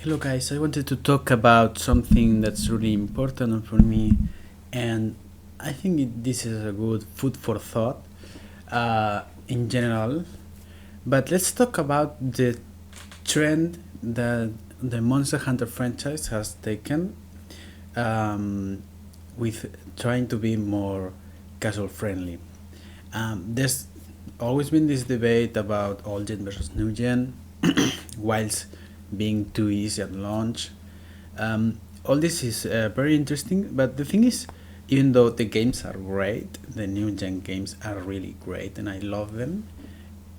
Hello, guys. I wanted to talk about something that's really important for me, and I think this is a good food for thought in general. But let's talk about the trend that the Monster Hunter franchise has taken with trying to be more casual friendly. There's always been this debate about old gen versus new gen, whilst being too easy at launch. All this is very interesting, but the thing is, even though the games are great, the new gen games are really great and I love them,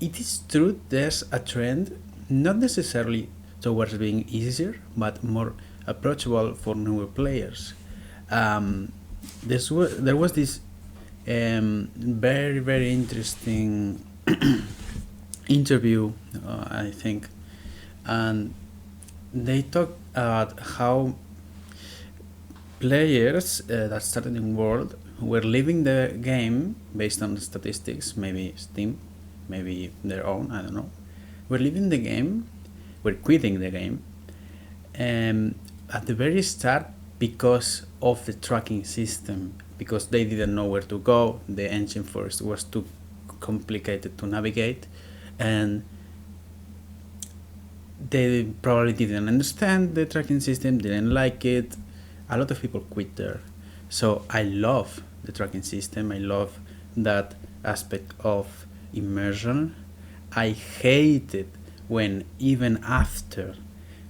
it is true there's a trend, not necessarily towards being easier, but more approachable for newer players. Um, there was this very, very interesting interview, I think, and they talked about how players that started in World were leaving the game based on the statistics, maybe Steam, maybe their own, I don't know. Were leaving the game, were quitting the game at the very start because of the tracking system, because they didn't know where to go. The engine first was too complicated to navigate, and they probably didn't understand the tracking system, didn't like it. A lot of people quit there. So I love the tracking system. I love that aspect of immersion. I hate it when, even after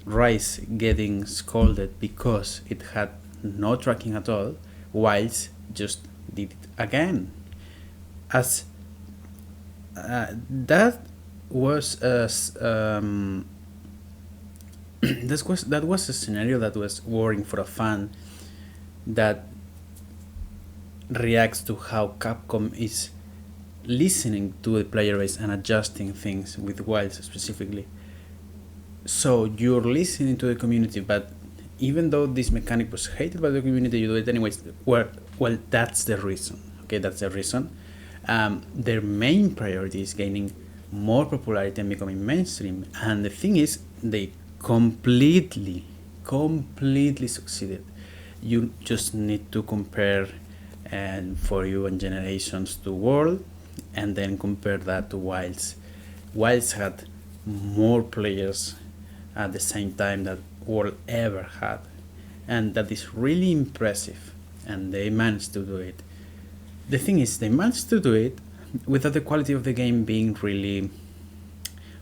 Rise getting scolded because it had no tracking at all, Wilds just did it again. As that was a that was a scenario that was worrying for a fan that reacts to how Capcom is listening to the player base and adjusting things with Wilds specifically. So you're listening to the community, but even though this mechanic was hated by the community, you do it anyways. Well, that's the reason. Okay, that's the reason. Their main priority is gaining more popularity and becoming mainstream. And the thing is, they completely succeeded. You just need to compare and for you and generations to World, and then compare that to Wilds. Wilds had more players at the same time that World ever had, and that is really impressive, and they managed to do it. The thing is, they managed to do it without the quality of the game being really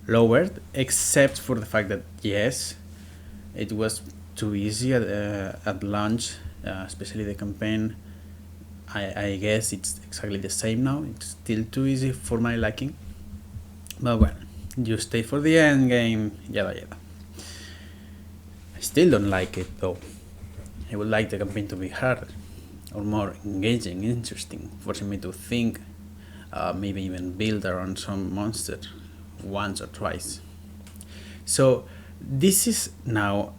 lowered, except for the fact that yes, it was too easy at launch, especially the campaign. I guess it's exactly the same now. It's still too easy for my liking. But well, you stay for the end game, yada yada. I still don't like it though. I would like the campaign to be harder or more engaging, interesting, forcing me to think, maybe even build around some monster once or twice. So this is now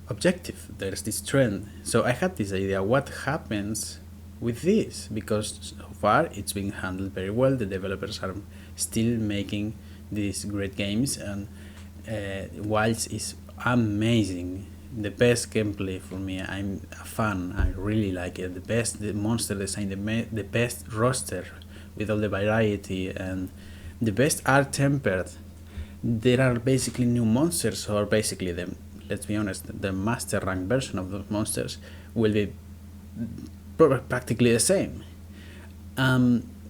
objective. There's this trend. So I had this idea: what happens with this? Because so far it's being handled very well. The developers are still making these great games, and Wilds is amazing. The best gameplay for me. I'm a fan. I really like it. The monster design, the best roster with all the variety, and the best art tempered. There are basically new monsters, or basically them. Let's be honest, the master rank version of those monsters will be practically the same.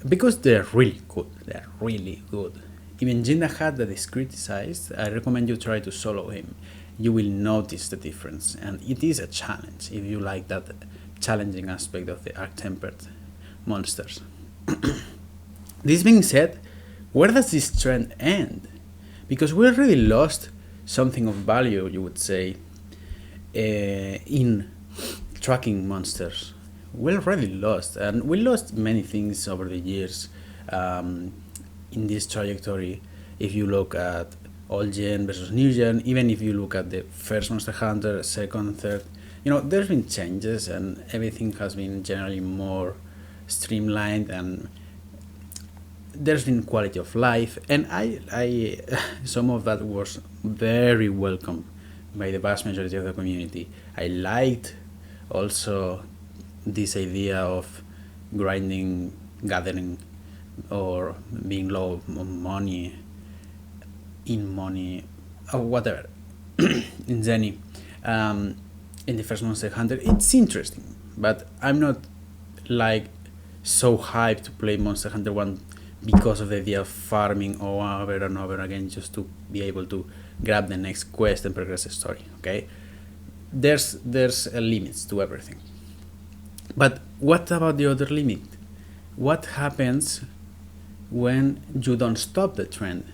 Because they're really good. They're really good. Even Jinda Hat that is criticized, I recommend you try to solo him. You will notice the difference, and it is a challenge if you like that challenging aspect of the arc-tempered monsters. This being said, where does this trend end? Because we already lost something of value, you would say, in tracking monsters. We already lost, and we lost many things over the years in this trajectory. If you look at old gen versus new gen, even if you look at the first Monster Hunter, second, third, there's been changes, and everything has been generally more streamlined, and there's been quality of life, and I some of that was very welcome by the vast majority of the community. I liked also this idea of grinding, gathering, or being low on money, in money, or whatever, in Zenny. In the first Monster Hunter, it's interesting, but I'm not like so hyped to play Monster Hunter 1 because of the idea of farming over and over again just to be able to grab the next quest and progress the story. Okay, there's limits to everything. But what about the other limit? What happens when you don't stop the trend,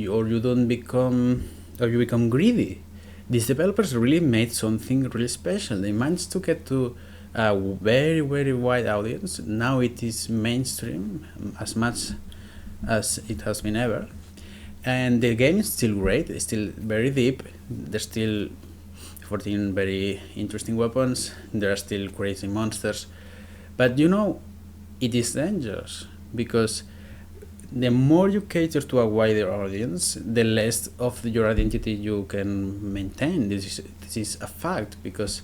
or you become greedy? These developers really made something really special. They managed to get to a very, very wide audience. Now it is mainstream as much as it has been ever. And the game is still great. It's still very deep. There's still 14 very interesting weapons. There are still crazy monsters. But it is dangerous because the more you cater to a wider audience, the less of your identity you can maintain. This is a fact, because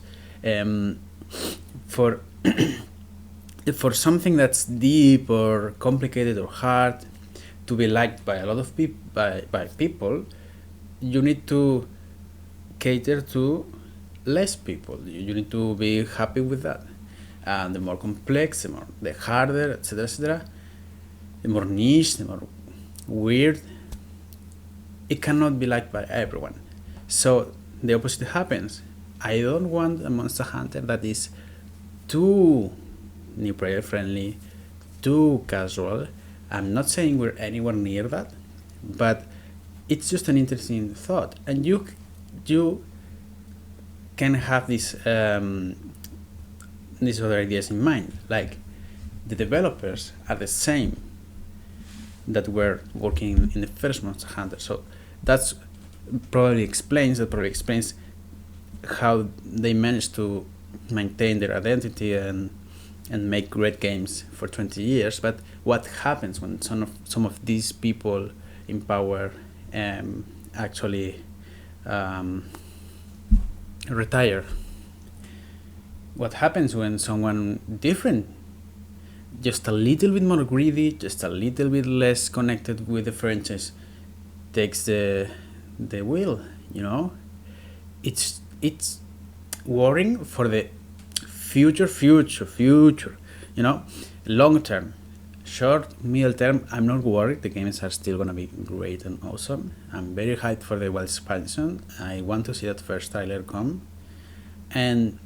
for for something that's deep or complicated or hard to be liked by a lot of by people, you need to cater to less people. You need to be happy with that. And the more complex, the harder, etc., etc., the more niche, the more weird, it cannot be liked by everyone. So the opposite happens. I don't want a Monster Hunter that is too new player friendly, too casual. I'm not saying we're anywhere near that, but it's just an interesting thought. And you can have these other ideas in mind. Like, the developers are the same that were working in the first Monster Hunter. So that probably explains how they managed to maintain their identity and make great games for 20 years. But what happens when some of these people in power actually retire? What happens when someone different, just a little bit more greedy, just a little bit less connected with the franchise, takes the wheel? It's worrying for the future. Long term. Short, middle term, I'm not worried. The games are still gonna be great and awesome. I'm very hyped for the wild expansion. I want to see that first trailer come. And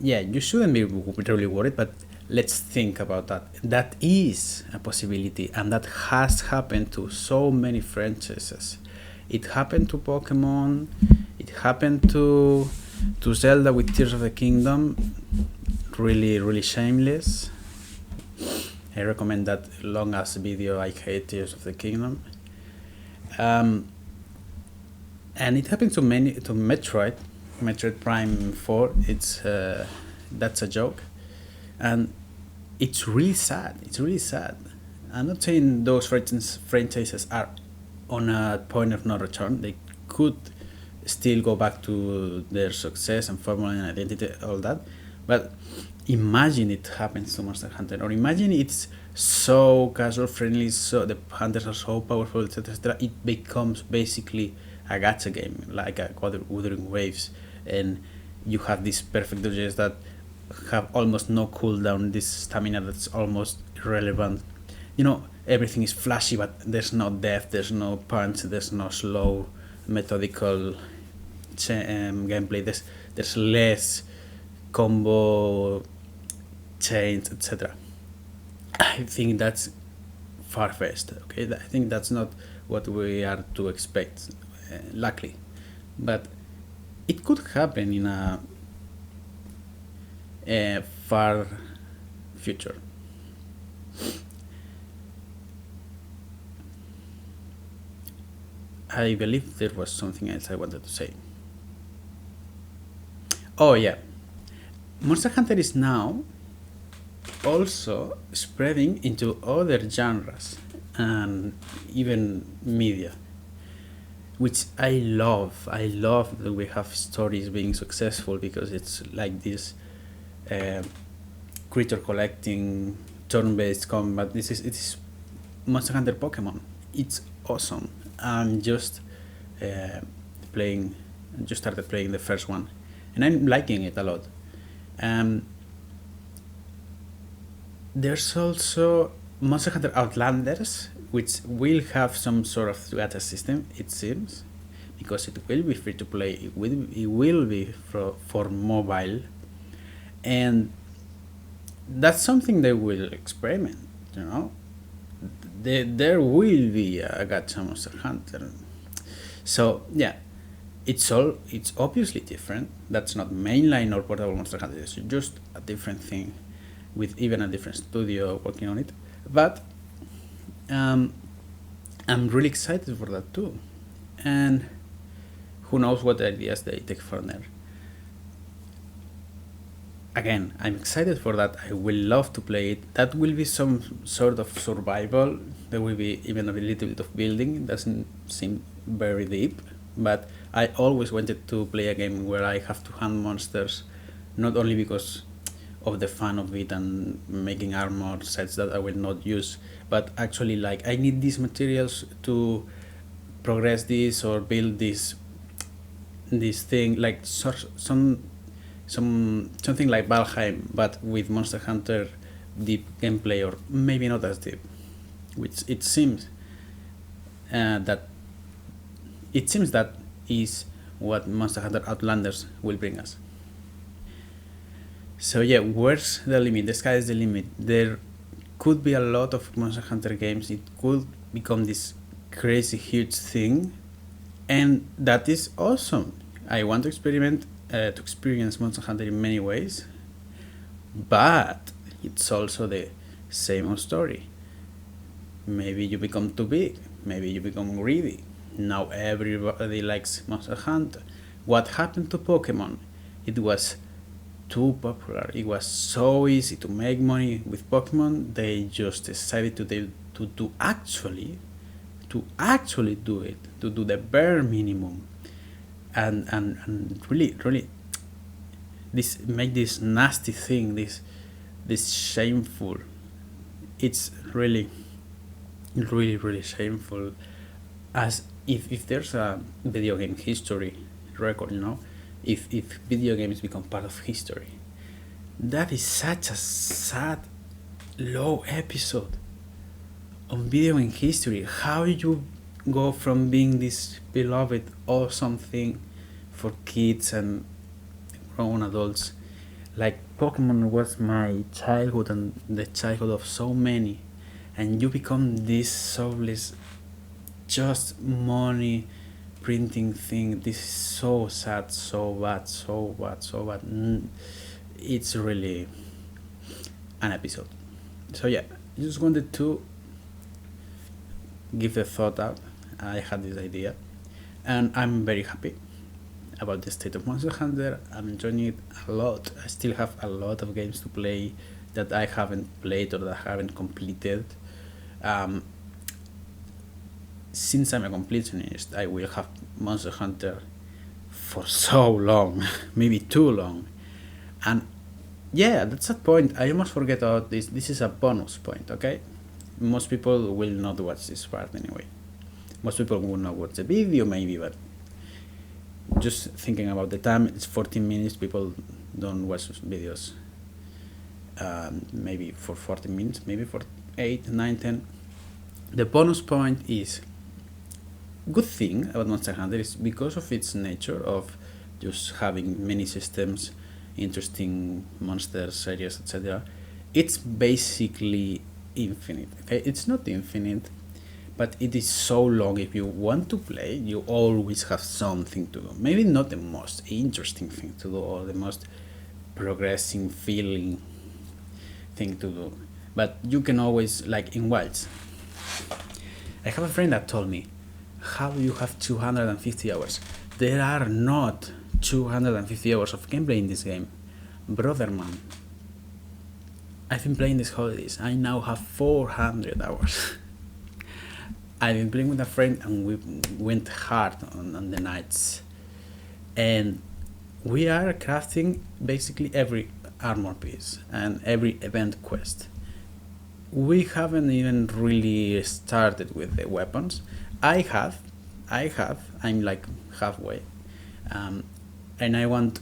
yeah, you shouldn't be really worried, but let's think about that. That is a possibility, and that has happened to so many franchises. It happened to Pokemon, it happened to Zelda with Tears of the Kingdom. Really, really shameless. I recommend that long ass video, I Hate Tears of the Kingdom. And it happened to Metroid Prime 4. It's that's a joke, and it's really sad. I'm not saying those franchises are on a point of no return. They could still go back to their success and formula and identity, all that. But imagine it happens to Monster Hunter, or imagine it's so casual friendly, so the hunters are so powerful, etc. It becomes basically a gacha game, like a Wuthering Waves, and you have these perfect dodges that have almost no cooldown, this stamina that's almost irrelevant. Everything is flashy, but there's no depth, there's no punch, there's no slow, methodical gameplay. There's less combo chains, etc. I think that's far-fetched. Okay, I think that's not what we are to expect, luckily, but it could happen in a far future. I believe there was something else I wanted to say. Oh yeah, Monster Hunter is now also spreading into other genres and even media. which I love. I love that we have stories being successful because it's like this uh, creature collecting turn-based combat. It's Monster Hunter Pokemon. It's awesome. I'm just uh, playing. Just started playing the first one, and I'm liking it a lot. Um, there's also Monster Hunter Outlanders, which will have some sort of gacha system. It seems, because it will be free to play. It will be for mobile, and that's something they will experiment. You know, there will be a gacha Monster Hunter. So yeah, it's obviously different. That's not mainline or portable Monster Hunter. It's just a different thing, with even a different studio working on it. But um, I'm really excited for that too, and who knows what ideas they take from there. Again, I'm excited for that. I will love to play it. That will be some sort of survival. There will be even a little bit of building. It doesn't seem very deep, but I always wanted to play a game where I have to hunt monsters, not only because of the fun of it and making armor sets that I will not use, but actually like I need these materials to progress this or build this thing like something like Valheim, but with Monster Hunter deep gameplay, or maybe not as deep, which it seems that is what Monster Hunter Outlanders will bring us. So yeah, where's the limit? The sky is the limit. There could be a lot of Monster Hunter games. It could become this crazy huge thing, and that is awesome. I want to experience Monster Hunter in many ways, but it's also the same old story. Maybe you become too big. Maybe you become greedy. Now everybody likes Monster Hunter. What happened to Pokemon? It was too popular. It was so easy to make money with Pokemon. They just decided to actually do it, to do the bare minimum, and really this make this nasty thing, this shameful. It's really shameful. As if there's a video game history record, if video games become part of history, that is such a sad low episode on video game history. How you go from being this beloved awesome thing for kids and grown adults, like Pokemon was my childhood and the childhood of so many, and you become this soulless, just money printing thing. This is so sad, so bad, so bad, so bad. It's really an episode. So yeah, just wanted to give the thought out. I had this idea, and I'm very happy about the state of Monster Hunter. I'm enjoying it a lot. I still have a lot of games to play that I haven't played or that I haven't completed. Um, since I'm a completionist, I will have Monster Hunter for so long, maybe too long. And yeah, that's a point. I almost forget about this. This is a bonus point, okay? Most people will not watch this part anyway. Most people will not watch the video, maybe, but just thinking about the time, it's 14 minutes. People don't watch videos maybe for 14 minutes, maybe for 8, 9, 10. The bonus point is, good thing about Monster Hunter is because of its nature of just having many systems, interesting monsters, areas, etc. It's basically infinite. Okay, it's not infinite, but it is so long. If you want to play, you always have something to do. Maybe not the most interesting thing to do or the most progressing feeling thing to do, but you can always, like in Wilds. I have a friend that told me, how do you have 250 hours? There are not 250 hours of gameplay in this game. Brother man, I've been playing these holidays. I now have 400 hours. I've been playing with a friend and we went hard on the nights, and we are crafting basically every armor piece and every event quest. We haven't even really started with the weapons. I have, I'm like halfway, and I want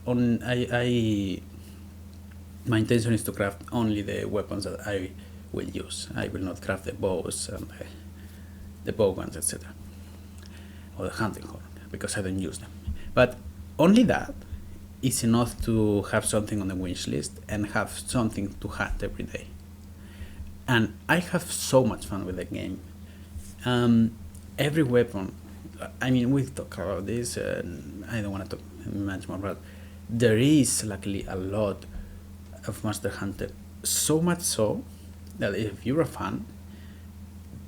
on I my intention is to craft only the weapons that I will use. I will not craft the bows and the bow guns, etc., or the hunting horn because I don't use them. But only that is enough to have something on the wish list and have something to hunt every day. And I have so much fun with the game. Every weapon, I mean, we've talked about this, and I don't want to talk much more, but there is luckily a lot of Monster Hunter. So much so that if you're a fan,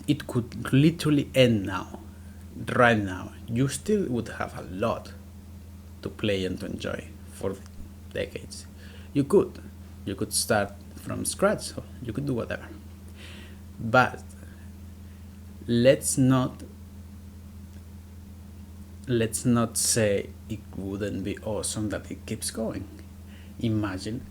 it could literally end now, right now. You still would have a lot to play and to enjoy for decades. You could start from scratch, so you could do whatever. But let's not say it wouldn't be awesome that it keeps going. Imagine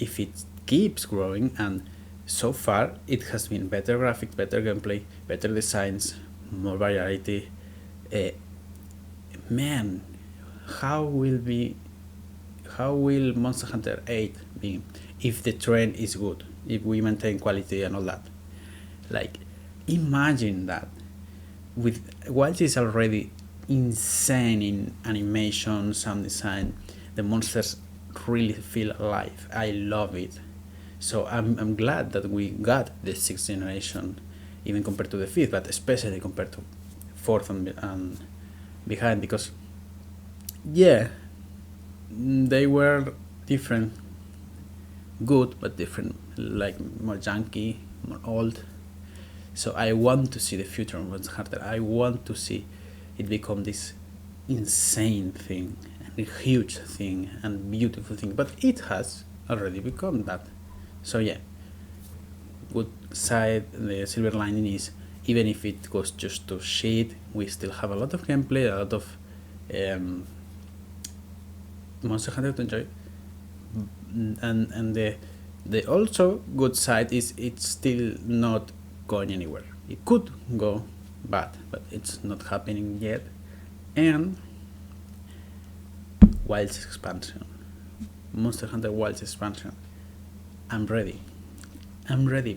if it keeps growing, and so far it has been better graphics, better gameplay, better designs, more variety. Man, how will Monster Hunter 8 be if the trend is good, if we maintain quality and all that? Like, imagine that with Wilds is already insane in animation, sound design. The monsters really feel alive. I love it. So I'm glad that we got the 6th generation, even compared to the 5th, but especially compared to 4th and behind, because yeah, they were different, good but different, like more junky, more old. So I want to see the future of Monster Hunter. I want to see it become this insane thing, a huge thing, and beautiful thing. But it has already become that. So yeah, good side, the silver lining is, even if it goes just to shit, we still have a lot of gameplay, a lot of Monster Hunter to enjoy. And the also good side is it's still not going anywhere. It could go bad, but it's not happening yet. And Wilds expansion, Monster Hunter Wilds expansion, I'm ready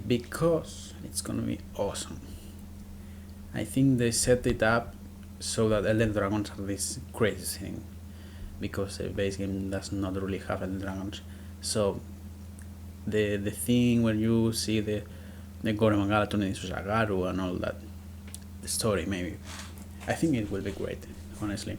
because it's gonna be awesome. I think they set it up so that Elden Dragons are this crazy thing, because the base game does not really have Elden Dragons. So the thing where you see the Goron Magala turning into Zagaru and all that, the story maybe, I think it will be great, honestly.